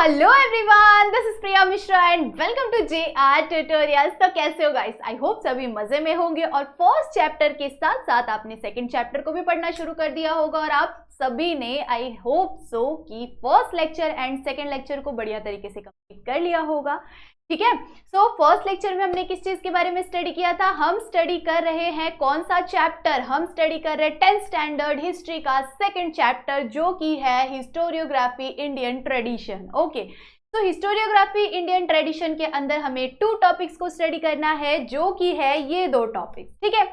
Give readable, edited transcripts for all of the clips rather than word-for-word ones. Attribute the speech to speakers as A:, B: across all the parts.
A: Hello everyone, this is Priya Mishra and welcome to JR tutorials. तो कैसे हो गाइस? आई होप सभी मजे में होंगे और फर्स्ट चैप्टर के साथ साथ आपने सेकंड चैप्टर को भी पढ़ना शुरू कर दिया होगा और आप सभी ने आई होप सो कि first lecture and second lecture को बढ़िया तरीके से कंप्लीट कर लिया होगा। ठीक है, सो फर्स्ट लेक्चर में हमने किस चीज के बारे में स्टडी किया था? हम स्टडी कर रहे हैं कौन सा चैप्टर? हम स्टडी कर रहे हैं 10th स्टैंडर्ड हिस्ट्री का सेकंड चैप्टर जो कि है हिस्टोरियोग्राफी इंडियन ट्रेडिशन। ओके, तो हिस्टोरियोग्राफी इंडियन ट्रेडिशन के अंदर हमें 2 टॉपिक्स को स्टडी करना है जो कि है ये 2 टॉपिक्स। ठीक है,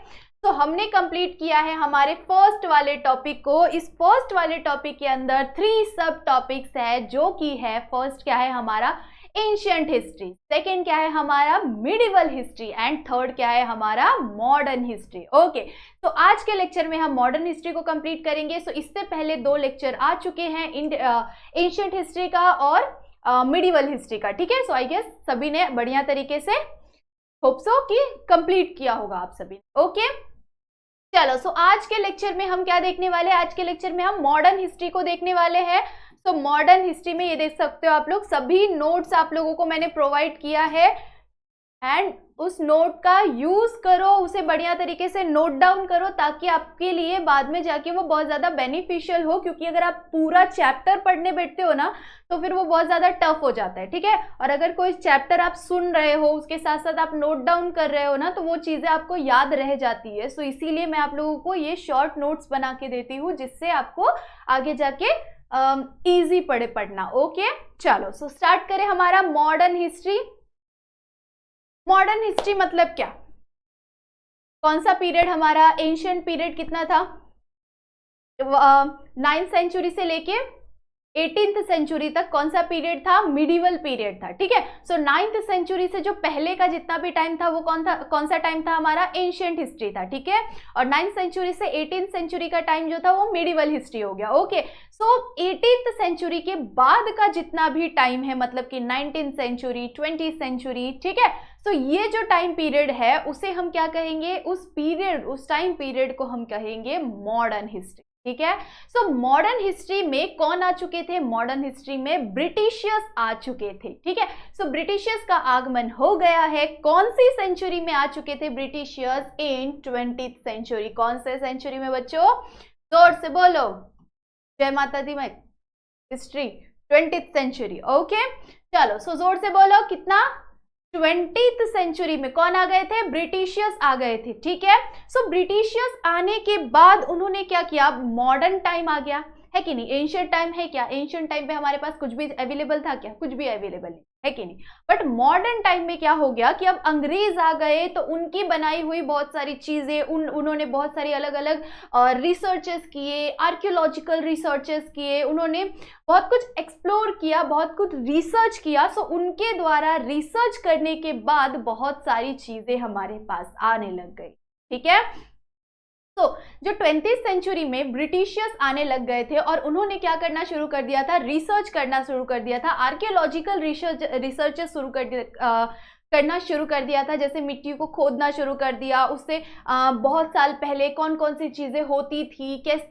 A: तो हमने कंप्लीट किया है हमारे फर्स्ट वाले टॉपिक को। इस फर्स्ट वाले टॉपिक के अंदर 3 सब टॉपिक्स है जो कि है, फर्स्ट क्या है हमारा एंशिएंट हिस्ट्री, सेकेंड क्या है हमारा मिडिवल हिस्ट्री एंड थर्ड क्या है हमारा मॉडर्न हिस्ट्री। ओके, तो आज के लेक्चर में हम मॉडर्न हिस्ट्री को कंप्लीट करेंगे। सो इससे पहले 2 लेक्चर आ चुके हैं एंशिएंट हिस्ट्री का और मिडिवल हिस्ट्री का। ठीक है, सो आई गेस सभी ने बढ़िया तरीके से होप सो कि कंप्लीट किया होगा आप सभी। ओके, चलो, सो आज के लेक्चर में हम क्या देखने वाले हैं? आज के लेक्चर में हम मॉडर्न हिस्ट्री को देखने वाले हैं। तो मॉडर्न हिस्ट्री में ये देख सकते हो आप लोग, सभी नोट्स आप लोगों को मैंने प्रोवाइड किया है एंड उस नोट का यूज करो, उसे बढ़िया तरीके से नोट डाउन करो ताकि आपके लिए बाद में जाके वो बहुत ज्यादा बेनिफिशियल हो, क्योंकि अगर आप पूरा चैप्टर पढ़ने बैठते हो ना तो फिर वो बहुत ज्यादा टफ हो जाता है। ठीक है, और अगर कोई चैप्टर आप सुन रहे हो उसके साथ साथ आप नोट डाउन कर रहे हो ना तो वो चीजें आपको याद रह जाती है। सो इसीलिए मैं आप लोगों को ये शॉर्ट नोट्स बना के देती हूँ जिससे आपको आगे जाके इजी पड़े पढ़ना। ओके, चलो, सो स्टार्ट करें हमारा मॉडर्न हिस्ट्री। मॉडर्न हिस्ट्री मतलब क्या? कौन सा पीरियड हमारा? एंशिएंट पीरियड कितना था? 9th सेंचुरी से लेके 18th सेंचुरी तक कौन सा पीरियड था? मिडिवल पीरियड था। ठीक है, सो 9th सेंचुरी से जो पहले का जितना भी टाइम था वो कौन सा टाइम था हमारा? एंशिएंट हिस्ट्री था। ठीक है, और 9th सेंचुरी से 18th सेंचुरी का टाइम जो था वो मिडिवल हिस्ट्री हो गया। ओके, सो 18th सेंचुरी के बाद का जितना भी टाइम है, मतलब कि 19th सेंचुरी, 20th सेंचुरी, ठीक है, तो ये जो टाइम पीरियड है उसे हम क्या कहेंगे? उस टाइम पीरियड को हम कहेंगे मॉडर्न हिस्ट्री। ठीक है, सो मॉडर्न हिस्ट्री में कौन आ चुके थे? मॉडर्न हिस्ट्री में ब्रिटिशियर्स आ चुके थे। ठीक है, सो ब्रिटिशियर्स का आगमन हो गया है। कौन सी सेंचुरी में आ चुके थे ब्रिटिशियर्स? इन 20th सेंचुरी। कौन से सेंचुरी में बच्चों? जोर से बोलो, जय माता दी। मैं हिस्ट्री 20th सेंचुरी। ओके, चलो, सो जोर से बोलो कितना? 20th सेंचुरी में कौन आ गए थे? ब्रिटिशियर्स आ गए थे। ठीक है, सो ब्रिटिशियर्स आने के बाद उन्होंने क्या किया? मॉडर्न टाइम आ गया है कि नहीं? एंशिएंट टाइम है क्या? एंशिएंट टाइम पे हमारे पास कुछ भी अवेलेबल था क्या? कुछ भी अवेलेबल नहीं है कि नहीं? बट मॉडर्न टाइम में क्या हो गया कि अब अंग्रेज आ गए तो उनकी बनाई हुई बहुत सारी चीजें उन्होंने बहुत सारी अलग अलग रिसर्चेस किए, आर्कियोलॉजिकल रिसर्चेस किए, उन्होंने बहुत कुछ एक्सप्लोर किया, बहुत कुछ रिसर्च किया। सो उनके द्वारा रिसर्च करने के बाद बहुत सारी चीजें हमारे पास आने लग गई। ठीक है, तो जो 20th सेंचुरी में ब्रिटिशियर्स आने लग गए थे और उन्होंने क्या करना शुरू कर दिया था? रिसर्च करना शुरू कर दिया था, आर्कियोलॉजिकल रिसर्चेस करना शुरू कर दिया था। जैसे मिट्टी को खोदना शुरू कर दिया, उससे बहुत साल पहले कौन कौन सी चीजें होती थी, किस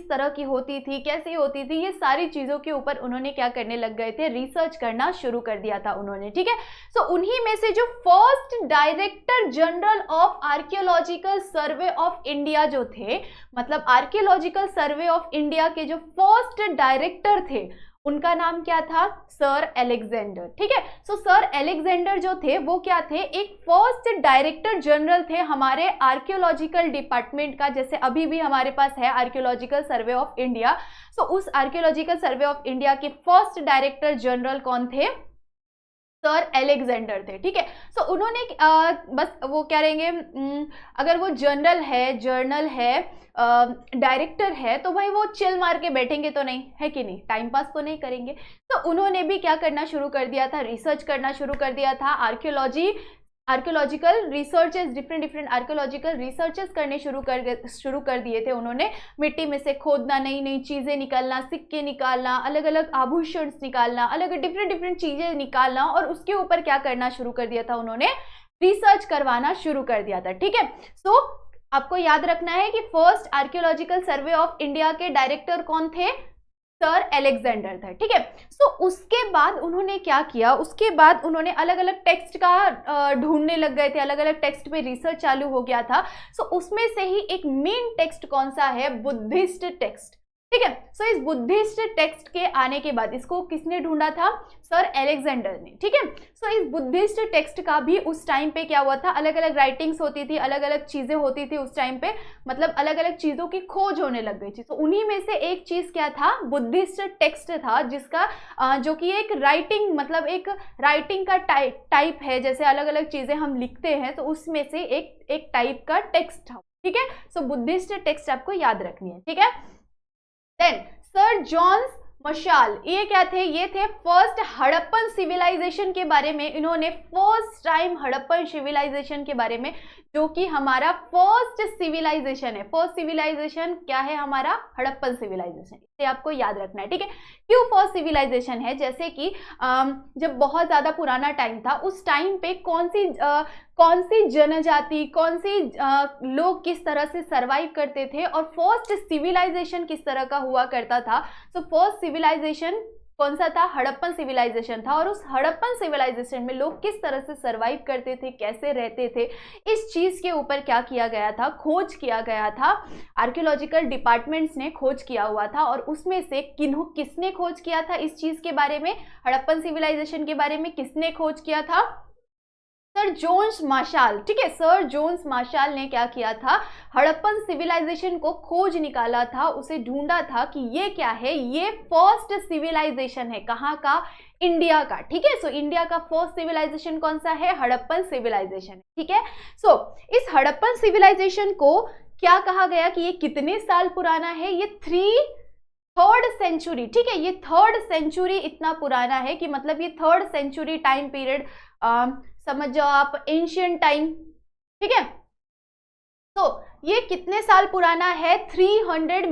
A: तरह की होती थी, कैसे होती थी, ये सारी चीजों के ऊपर उन्होंने क्या करने लग गए थे? रिसर्च करना शुरू कर दिया था उन्होंने। ठीक है, सो उन्हीं में से जो first director general of archaeological survey of India जो थे, मतलब आर्कियोलॉजिकल सर्वे ऑफ इंडिया के जो फर्स्ट डायरेक्टर थे उनका नाम क्या था? Sir Alexander. ठीक है, सो सर अलेक्जेंडर जो थे वो क्या थे? एक फर्स्ट डायरेक्टर जनरल थे हमारे आर्कियोलॉजिकल डिपार्टमेंट का, जैसे अभी भी हमारे पास है आर्कियोलॉजिकल सर्वे ऑफ इंडिया। सो उस आर्कियोलॉजिकल सर्वे ऑफ इंडिया के फर्स्ट डायरेक्टर जनरल कौन थे? सर अलेक्जेंडर थे। ठीक है, सो उन्होंने बस वो क्या रहेंगे, अगर वो जर्नल है डायरेक्टर है तो भाई वो चिल मार के बैठेंगे तो नहीं, है कि नहीं? टाइम पास तो नहीं करेंगे। तो उन्होंने भी क्या करना शुरू कर दिया था? रिसर्च करना शुरू कर दिया था। Archaeological researches, different archaeological researches करने शुरू कर दिए थे उन्होंने। मिट्टी में से खोदना, नई नई चीजें निकालना, सिक्के निकालना, अलग अलग आभूषण निकालना, अलग डिफरेंट चीजें निकालना, और उसके ऊपर क्या करना शुरू कर दिया था? उन्होंने रिसर्च करवाना शुरू कर दिया था। ठीक है, सो आपको याद रखना है कि first archaeological survey of India के डायरेक्टर कौन थे? सर एलेक्जेंडर थे, ठीक है। सो उसके बाद उन्होंने क्या किया, उसके बाद उन्होंने अलग अलग टेक्स्ट का ढूंढने लग गए थे, अलग अलग टेक्स्ट पे रिसर्च चालू हो गया था। सो उसमें से ही एक मेन टेक्स्ट कौन सा है, बुद्धिस्ट टेक्स्ट, ठीक है। सो इस बुद्धिस्ट टेक्स्ट के आने के बाद इसको किसने ढूंढा था, सर एलेक्जेंडर ने, ठीक है। सो इस बुद्धिस्ट टेक्स्ट का भी उस टाइम पे क्या हुआ था, अलग अलग राइटिंग्स होती थी, अलग अलग चीजें होती थी उस टाइम पे, मतलब अलग अलग चीजों की खोज होने लग गई थी। तो उन्हीं में से एक चीज क्या था, बुद्धिस्ट टेक्स्ट था, जिसका जो कि एक राइटिंग, मतलब एक राइटिंग का टाइप है, जैसे अलग अलग चीजें हम लिखते हैं, तो उसमें से एक टाइप का टेक्स्ट था, ठीक है। सो बुद्धिस्ट टेक्स्ट आपको याद रखनी है, ठीक है। देन सर जॉन मशाल, ये क्या थे, ये थे फर्स्ट हड़प्पन सिविलाइजेशन के बारे में, इन्होंने फर्स्ट टाइम हड़प्पन सिविलाइजेशन के बारे में, जो कि हमारा फर्स्ट सिविलाइजेशन है, फर्स्ट सिविलाइजेशन क्या है हमारा, हड़प्पन सिविलाइजेशन, इसे आपको याद रखना है, ठीक है। क्यों फर्स्ट सिविलाइजेशन है, जैसे कि जब बहुत ज्यादा पुराना टाइम था, उस टाइम पे कौन सी जनजाति, कौन सी लोग किस तरह से सरवाइव करते थे, और फर्स्ट सिविलाइजेशन किस तरह का हुआ करता था। सो फर्स्ट सिविलाइजेशन कौन सा था, हड़प्पन सिविलाइजेशन था, और उस हड़प्पन सिविलाइजेशन में लोग किस तरह से सरवाइव करते थे, कैसे रहते थे, इस चीज के ऊपर क्या किया गया था, खोज किया गया था, आर्कियोलॉजिकल डिपार्टमेंट्स ने खोज किया हुआ था। और उसमें से किसने खोज किया था इस चीज के बारे में, हड़प्पन सिविलाइजेशन के बारे में किसने खोज किया था, सर जोन्स मार्शल, ठीक है। सर जोन्स मार्शल ने क्या किया था, हड़प्पन सिविलाइजेशन को खोज निकाला था, उसे ढूंढा था कि ये क्या है, ये फर्स्ट सिविलाइजेशन है, कहाँ का, इंडिया का, ठीक है। सो इंडिया का फर्स्ट सिविलाइजेशन कौन सा है, हड़प्पन सिविलाइजेशन, ठीक है। सो इस हड़प्पन सिविलाइजेशन को क्या कहा गया कि ये कितने साल पुराना है, ये थर्ड सेंचुरी, ठीक है, ये थर्ड सेंचुरी इतना पुराना है कि मतलब ये थर्ड सेंचुरी टाइम पीरियड, समझ जाओ आप, एंशियंट टाइम, ठीक है। तो ये कितने साल पुराना है, 300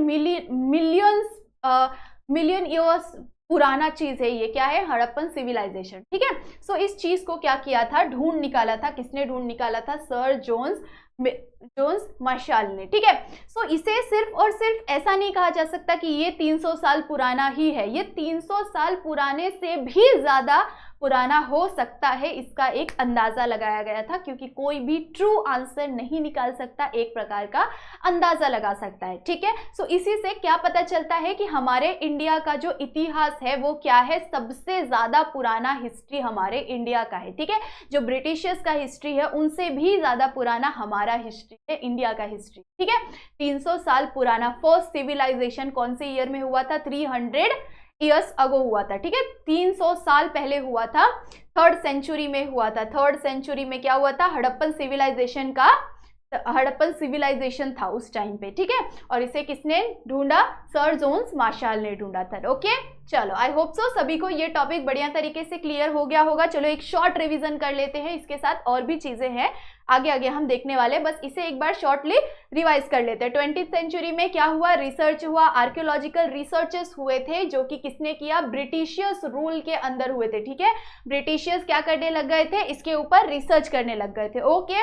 A: मिलियन ईयर्स पुराना चीज है, ये क्या है, हड़प्पन सिविलाइजेशन, ठीक है। सो इस चीज को क्या किया था, ढूंढ निकाला था, किसने ढूंढ निकाला था, सर जोन्स मार्शल ने, ठीक है। सो इसे सिर्फ और सिर्फ ऐसा नहीं कहा जा सकता कि ये 300 साल पुराना ही है, ये 300 साल पुराने से भी ज्यादा पुराना हो सकता है, इसका एक अंदाजा लगाया गया था, क्योंकि कोई भी ट्रू आंसर नहीं निकाल सकता, एक प्रकार का अंदाजा लगा सकता है, ठीक है। सो इसी से क्या पता चलता है कि हमारे इंडिया का जो इतिहास है वो क्या है, सबसे ज्यादा पुराना हिस्ट्री हमारे इंडिया का है, ठीक है। जो ब्रिटिशर्स का हिस्ट्री है उनसे भी ज्यादा पुराना हमारा हिस्ट्री है, इंडिया का हिस्ट्री, ठीक है। 300 साल पुराना फर्स्ट सिविलाइजेशन कौन से ईयर में हुआ था, 300 ईयर्स अगो हुआ था, ठीक है, 300 साल पहले हुआ था, थर्ड सेंचुरी में हुआ था। थर्ड सेंचुरी में क्या हुआ था, हड़प्पन सिविलाइजेशन था उस टाइम पे, ठीक है। और इसे किसने ढूंढा, सर जोन्स मार्शल ने ढूंढा था, ओके। चलो आई होप सो सभी को ये टॉपिक बढ़िया तरीके से क्लियर हो गया होगा। चलो एक शॉर्ट रिवीजन कर लेते हैं, इसके साथ और भी चीजें हैं आगे हम देखने वाले, बस इसे एक बार शॉर्टली रिवाइज कर लेते हैं। 20th सेंचुरी में क्या हुआ, रिसर्च हुआ, आर्कियोलॉजिकल रिसर्चेस हुए थे, जो कि किसने किया, ब्रिटिशियर्स रूल के अंदर हुए थे, ठीक है। ब्रिटिशियर्स क्या करने लग गए थे, इसके ऊपर रिसर्च करने लग गए थे, okay.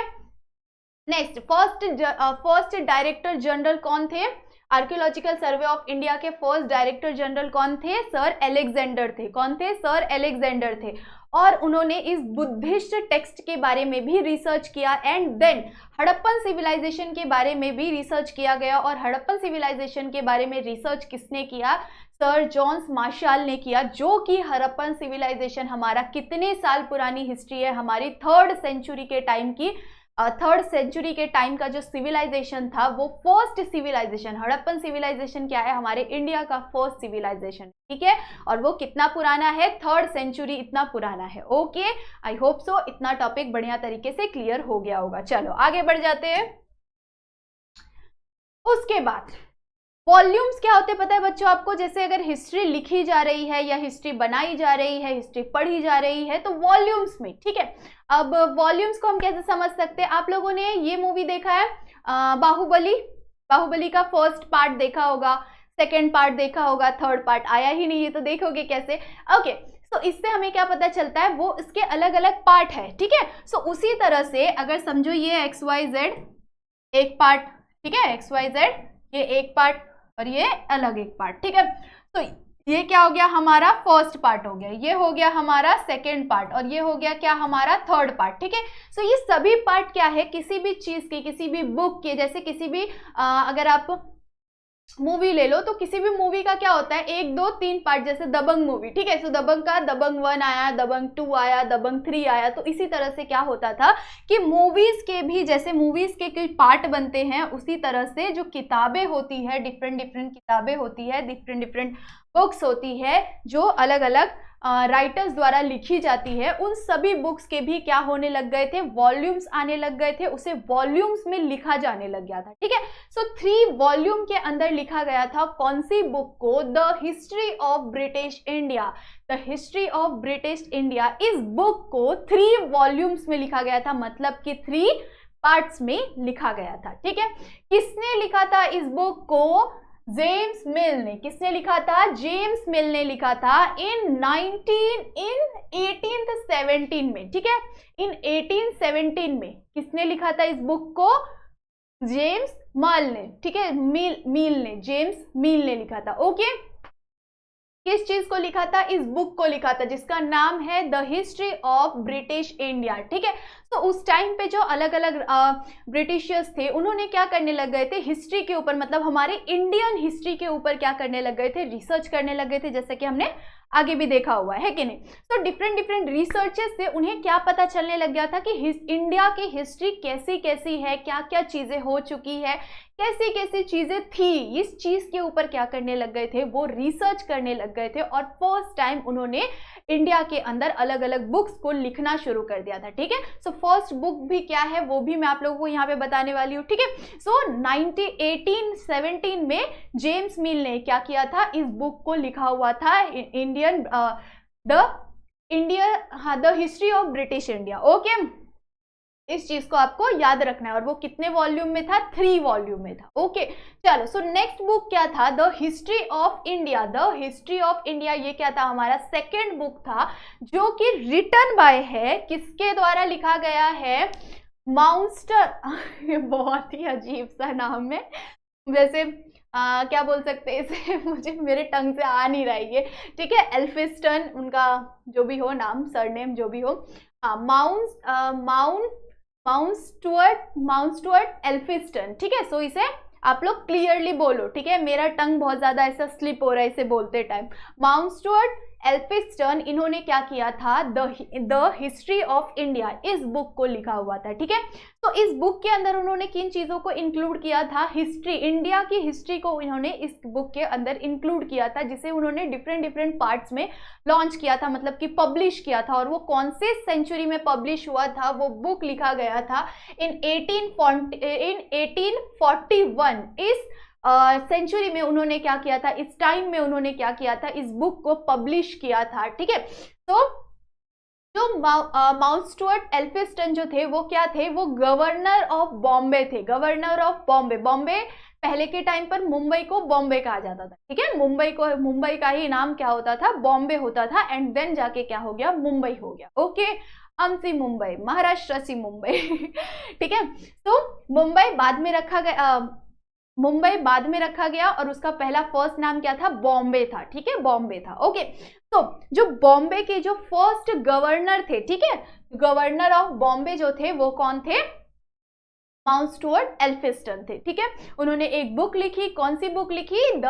A: Next first director general कौन थे, आर्कियोलॉजिकल सर्वे ऑफ इंडिया के फर्स्ट डायरेक्टर जनरल कौन थे, सर एलेक्जेंडर थे, कौन थे, सर एलेक्जेंडर थे। और उन्होंने इस बुद्धिस्ट टेक्स्ट के बारे में भी रिसर्च किया, एंड देन हड़प्पन सिविलाइजेशन के बारे में भी रिसर्च किया गया। और हड़प्पन सिविलाइजेशन के बारे में रिसर्च किसने किया, सर जॉन्स मार्शल ने किया, जो कि हड़प्पन सिविलाइजेशन हमारा कितने साल पुरानी हिस्ट्री है, हमारी थर्ड सेंचुरी के टाइम की, थर्ड सेंचुरी के टाइम का जो सिविलाइजेशन था वो फर्स्ट सिविलाइजेशन, हड़प्पन सिविलाइजेशन क्या है, हमारे इंडिया का फर्स्ट सिविलाइजेशन, ठीक है। और वो कितना पुराना है, थर्ड सेंचुरी इतना पुराना है, ओके। आई होप सो इतना टॉपिक बढ़िया तरीके से क्लियर हो गया होगा। चलो आगे बढ़ जाते हैं। उसके बाद वॉल्यूम्स क्या होते हैं पता है बच्चों आपको, जैसे अगर हिस्ट्री लिखी जा रही है या हिस्ट्री बनाई जा रही है, हिस्ट्री पढ़ी जा रही है, तो वॉल्यूम्स में, ठीक है। अब वॉल्यूम्स को हम कैसे समझ सकते हैं, आप लोगों ने ये मूवी देखा है बाहुबली का फर्स्ट पार्ट देखा होगा, सेकेंड पार्ट देखा होगा, थर्ड पार्ट आया ही नहीं है, तो देखोगे कैसे, ओके। तो इससे हमें क्या पता चलता है, वो इसके अलग अलग पार्ट है, ठीक है। सो उसी तरह से अगर समझो ये XYZ एक पार्ट, ठीक है, XYZ ये एक पार्ट और ये अलग एक पार्ट, ठीक है। तो ये क्या हो गया हमारा फर्स्ट पार्ट हो गया, ये हो गया हमारा सेकेंड पार्ट, और ये हो गया क्या हमारा थर्ड पार्ट, ठीक है। सो ये सभी पार्ट क्या है, किसी भी चीज के, किसी भी बुक के, जैसे किसी भी अगर आप मूवी ले लो तो किसी भी मूवी का क्या होता है 1 2 3 पार्ट, जैसे दबंग मूवी, ठीक है। सो दबंग का दबंग 1 आया, दबंग 2 आया, दबंग 3 आया। तो इसी तरह से क्या होता था कि मूवीज के भी, जैसे मूवीज के कोई पार्ट बनते हैं, उसी तरह से जो किताबें होती है, डिफरेंट डिफरेंट किताबें होती है, डिफरेंट डिफरेंट बुक्स होती है जो अलग अलग राइटर्स द्वारा लिखी जाती है, उन सभी बुक्स के भी क्या होने लग गए थे, वॉल्यूम्स आने लग गए थे, उसे वॉल्यूम्स में लिखा जाने लग गया था, ठीक है। सो 3 वॉल्यूम के अंदर लिखा गया था कौन सी बुक को, the history of British India. The history of British India, इस बुक को 3 वॉल्यूम्स में लिखा गया था, मतलब कि 3 पार्ट्स में लिखा गया था, ठीक है। किसने लिखा था इस बुक को, जेम्स मिल ने। किसने लिखा था, जेम्स मिल ने लिखा था इन 1817 में, ठीक है। इन 1817 में किसने लिखा था इस बुक को, जेम्स मिल ने, ठीक है। मिल ने, जेम्स मिल ने लिखा था, ओके। किस चीज को लिखा था, इस बुक को लिखा था जिसका नाम है the history of British India, ठीक है। तो उस टाइम पे जो अलग अलग ब्रिटिशर्स थे, उन्होंने क्या करने लग गए थे, हिस्ट्री के ऊपर, मतलब हमारे इंडियन हिस्ट्री के ऊपर क्या करने लग गए थे, रिसर्च करने लग गए थे, जैसे कि हमने आगे भी देखा हुआ है कि नहीं। तो डिफरेंट डिफरेंट रिसर्चेस से उन्हें क्या पता चलने लग गया था कि इंडिया की हिस्ट्री कैसी कैसी है, क्या क्या चीजें हो चुकी है, कैसी कैसी चीजें थी, इस चीज के ऊपर क्या करने लग गए थे, वो रिसर्च करने लग गए थे। और फर्स्ट टाइम उन्होंने इंडिया के अंदर अलग अलग बुक्स को लिखना शुरू कर दिया था, ठीक है। सो फर्स्ट बुक भी क्या है वो भी मैं आप लोगों को यहाँ पे बताने वाली हूँ, ठीक है। सो 1817 में जेम्स मिल ने क्या किया था, इस बुक को लिखा हुआ था, the history of British India, okay. इस चीज को आपको याद रखना है। और वो कितने वॉल्यूम में था, 3 वॉल्यूम में था, ओके। चलो, सो नेक्स्ट बुक क्या था, the history of India. The history of India ये क्या था, हमारा सेकेंड बुक था, जो कि रिटन बाय है, किसके द्वारा लिखा गया है, माउंटस्टर। बहुत ही अजीब सा नाम है, वैसे क्या बोल सकते हैं इसे, मुझे मेरे टंग से आ नहीं रहा है ये, ठीक है। एल्फिस्टन उनका जो भी हो नाम, सरनेम जो भी हो, माउंट स्टुअर्ट एल्फिस्टन, ठीक है। सो इसे आप लोग क्लियरली बोलो, ठीक है। मेरा टंग बहुत ज्यादा ऐसा स्लिप हो रहा है इसे बोलते टाइम। माउंट स्टुअर्ट एल्फिस्टन, इन्होंने क्या किया था, द हिस्ट्री ऑफ इंडिया, इस बुक को लिखा हुआ था, ठीक है। तो इस बुक के अंदर उन्होंने किन चीजों को इंक्लूड किया था, हिस्ट्री, इंडिया की हिस्ट्री को इन्होंने इस बुक के अंदर इंक्लूड किया था, जिसे उन्होंने डिफरेंट डिफरेंट पार्ट्स में लॉन्च किया था, मतलब कि पब्लिश किया था। और वो कौन से सेंचुरी में पब्लिश हुआ था, वो बुक लिखा गया था इन 1841। इस सेंचुरी में उन्होंने क्या किया था, इस टाइम में उन्होंने क्या किया था, इस बुक को पब्लिश किया था, ठीक है। तो जो माउंट स्टुअर्ट एल्फिस्टन जो थे वो क्या थे, वो गवर्नर ऑफ बॉम्बे थे, गवर्नर ऑफ बॉम्बे। बॉम्बे पहले के टाइम पर मुंबई को बॉम्बे कहा जाता था, ठीक है। मुंबई का ही नाम क्या होता था, बॉम्बे होता था, एंड देन जाके क्या हो गया, मुंबई हो गया, ओके। हम सी मुंबई, महाराष्ट्र सी मुंबई, ठीक है। तो मुंबई बाद में रखा गया, और उसका पहला फर्स्ट नाम क्या था, बॉम्बे था, ठीक है, बॉम्बे था, ओके। तो जो बॉम्बे के जो फर्स्ट गवर्नर थे, ठीक है, गवर्नर ऑफ बॉम्बे जो थे वो कौन थे, माउंट स्टुअर्ट एल्फिस्टन थे, ठीक है। उन्होंने एक बुक लिखी, कौन सी बुक लिखी, द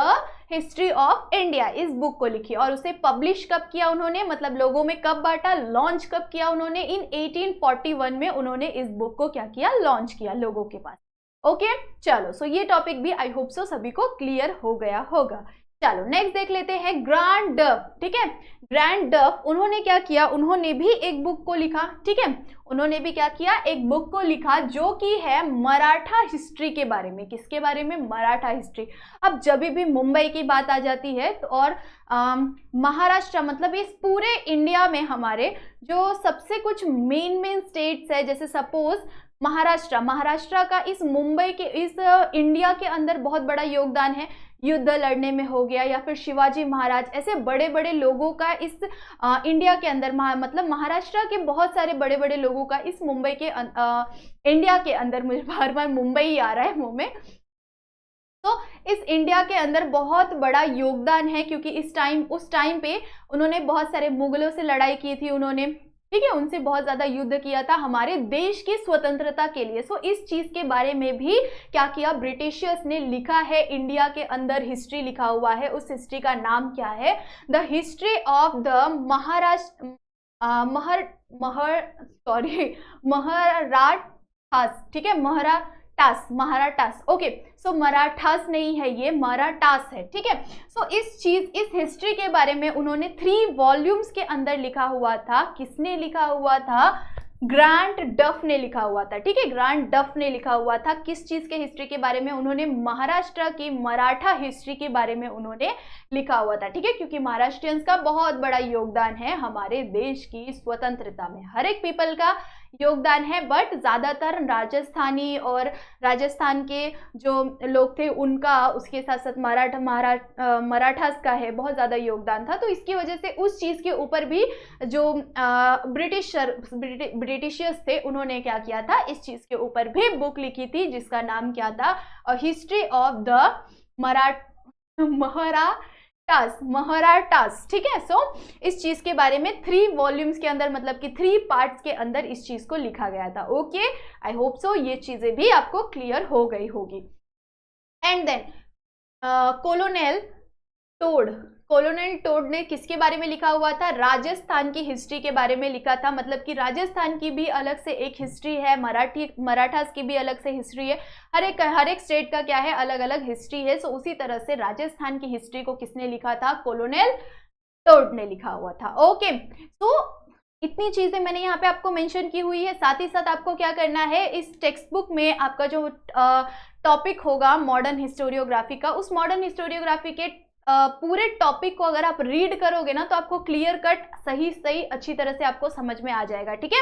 A: हिस्ट्री ऑफ इंडिया, इस बुक को लिखी। और उसे पब्लिश कब किया उन्होंने, मतलब लोगों में कब बांटा, लॉन्च कब किया उन्होंने, इन 1841 में उन्होंने इस बुक को क्या किया, लॉन्च किया लोगों के पास, ओके। चलो, सो ये टॉपिक भी आई होप सो सभी को क्लियर हो गया होगा। चलो नेक्स्ट देख लेते हैं, ग्रैंड डफ, ठीक है। ग्रैंड डफ, उन्होंने क्या किया, उन्होंने भी एक बुक को लिखा, ठीक है। उन्होंने भी क्या किया, एक बुक को लिखा जो कि है मराठा हिस्ट्री के बारे में। किसके बारे में, मराठा हिस्ट्री। अब जब भी मुंबई की बात आ जाती है तो, और महाराष्ट्र, मतलब इस पूरे इंडिया में हमारे जो सबसे कुछ मेन स्टेट्स है, जैसे सपोज महाराष्ट्र का इस मुंबई के, इस इंडिया के अंदर बहुत बड़ा योगदान है, युद्ध लड़ने में हो गया, या फिर शिवाजी महाराज, ऐसे बड़े बड़े लोगों का इस इंडिया के अंदर, मतलब महाराष्ट्र के बहुत सारे बड़े बड़े लोगों का इस मुंबई के इंडिया के अंदर, मुझे बार बार मुंबई ही आ रहा है मुंह में, तो इस इंडिया के अंदर बहुत बड़ा योगदान है, क्योंकि उस टाइम पे उन्होंने बहुत सारे मुगलों से लड़ाई की थी उन्होंने, ठीक है, उनसे बहुत ज्यादा युद्ध किया था हमारे देश की स्वतंत्रता के लिए। सो इस चीज के बारे में भी क्या किया, ब्रिटिशर्स ने लिखा है, इंडिया के अंदर हिस्ट्री लिखा हुआ है। उस हिस्ट्री का नाम क्या है, the history of the Marathas, ठीक है, मराठास, ओके। सो मराठास नहीं है, ये मराठास है, ठीक है। सो इस हिस्ट्री के बारे में उन्होंने 3 वॉल्यूम्स के अंदर लिखा हुआ था। किसने लिखा हुआ था, ग्रांट डफ ने लिखा हुआ था, ठीक है, ग्रांट डफ ने लिखा हुआ था। किस चीज के हिस्ट्री के बारे में, उन्होंने महाराष्ट्र की मराठा हिस्ट्री के बारे में उन्होंने लिखा हुआ था, ठीक है, क्योंकि महाराष्ट्रियंस का बहुत बड़ा योगदान है हमारे देश की स्वतंत्रता में। हर एक पीपल का योगदान है, बट ज्यादातर राजस्थानी और राजस्थान के जो लोग थे उनका, उसके साथ साथ मराठास का है बहुत ज्यादा योगदान था। तो इसकी वजह से उस चीज के ऊपर भी जो ब्रिटिशर्स थे उन्होंने क्या किया था, इस चीज के ऊपर भी बुक लिखी थी, जिसका नाम क्या था, हिस्ट्री ऑफ द महाराठास, ठीक है। सो इस चीज के बारे में 3 वॉल्यूम्स के अंदर, मतलब कि 3 पार्ट्स के अंदर इस चीज को लिखा गया था। ओके, आई होप सो ये चीजें भी आपको क्लियर हो गई होगी। एंड देन कॉलोनेल टोड ने किसके बारे में लिखा हुआ था, राजस्थान की हिस्ट्री के बारे में लिखा था। मतलब कि राजस्थान की भी अलग से एक हिस्ट्री है, मराठास की भी अलग से हिस्ट्री है, हर एक स्टेट का क्या है, अलग अलग हिस्ट्री है। सो उसी तरह से राजस्थान की हिस्ट्री को किसने लिखा था, कॉलोनेल टोड ने लिखा हुआ था। ओके, सो इतनी चीजें मैंने यहाँ पे आपको मेंशन की हुई है। साथ ही साथ आपको क्या करना है, इस टेक्स्ट बुक में आपका जो टॉपिक होगा मॉडर्न हिस्टोरियोग्राफी का, उस मॉडर्न हिस्टोरियोग्राफी के पूरे टॉपिक को अगर आप रीड करोगे ना, तो आपको क्लियर कट सही अच्छी तरह से आपको समझ में आ जाएगा, ठीक है,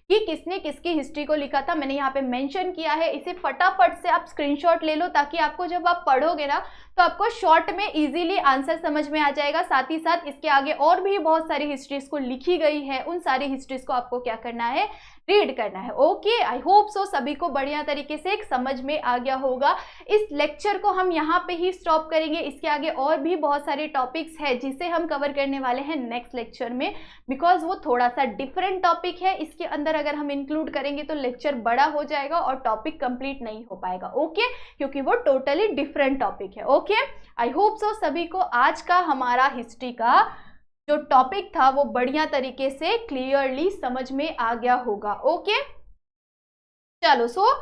A: कि किसने किसकी हिस्ट्री को लिखा था। मैंने यहाँ पे मेंशन किया है, इसे फटाफट से आप स्क्रीनशॉट ले लो, ताकि आपको जब आप पढ़ोगे ना तो आपको शॉर्ट में इजीली आंसर समझ में आ जाएगा। साथ ही साथ इसके आगे और भी बहुत सारी हिस्ट्रीज को लिखी गई है, उन सारी हिस्ट्रीज को आपको क्या करना है, रीड करना है। ओके, आई होप सो सभी को बढ़िया तरीके से एक समझ में आ गया होगा। इस लेक्चर को हम यहाँ पे ही स्टॉप करेंगे। इसके आगे और भी बहुत सारे टॉपिक्स है जिसे हम कवर करने वाले हैं नेक्स्ट लेक्चर में, बिकॉज वो थोड़ा सा डिफरेंट टॉपिक है। इसके अंदर अगर हम इंक्लूड करेंगे तो लेक्चर बड़ा हो जाएगा और टॉपिक कंप्लीट नहीं हो पाएगा। ओके, क्योंकि वो टोटली डिफरेंट टॉपिक है। ओके, आई होप सो सभी को आज का हमारा हिस्ट्री का जो टॉपिक था वो बढ़िया तरीके से क्लियरली समझ में आ गया होगा। ओके, चलो, सो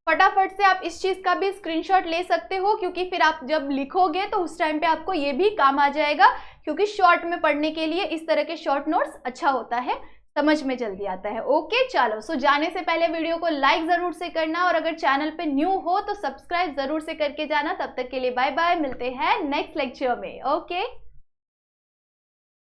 A: फटाफट से आप इस चीज का भी स्क्रीनशॉट ले सकते हो, क्योंकि फिर आप जब लिखोगे तो उस टाइम पे आपको ये भी काम आ जाएगा, क्योंकि शॉर्ट में पढ़ने के लिए इस तरह के शॉर्ट नोट्स अच्छा होता है, समझ में जल्दी आता है। ओके, चलो, सो जाने से पहले वीडियो को लाइक जरूर से करना, और अगर चैनल पे न्यू हो तो सब्सक्राइब जरूर से करके जाना। तब तक के लिए बाय बाय, मिलते हैं नेक्स्ट लेक्चर में। ओके।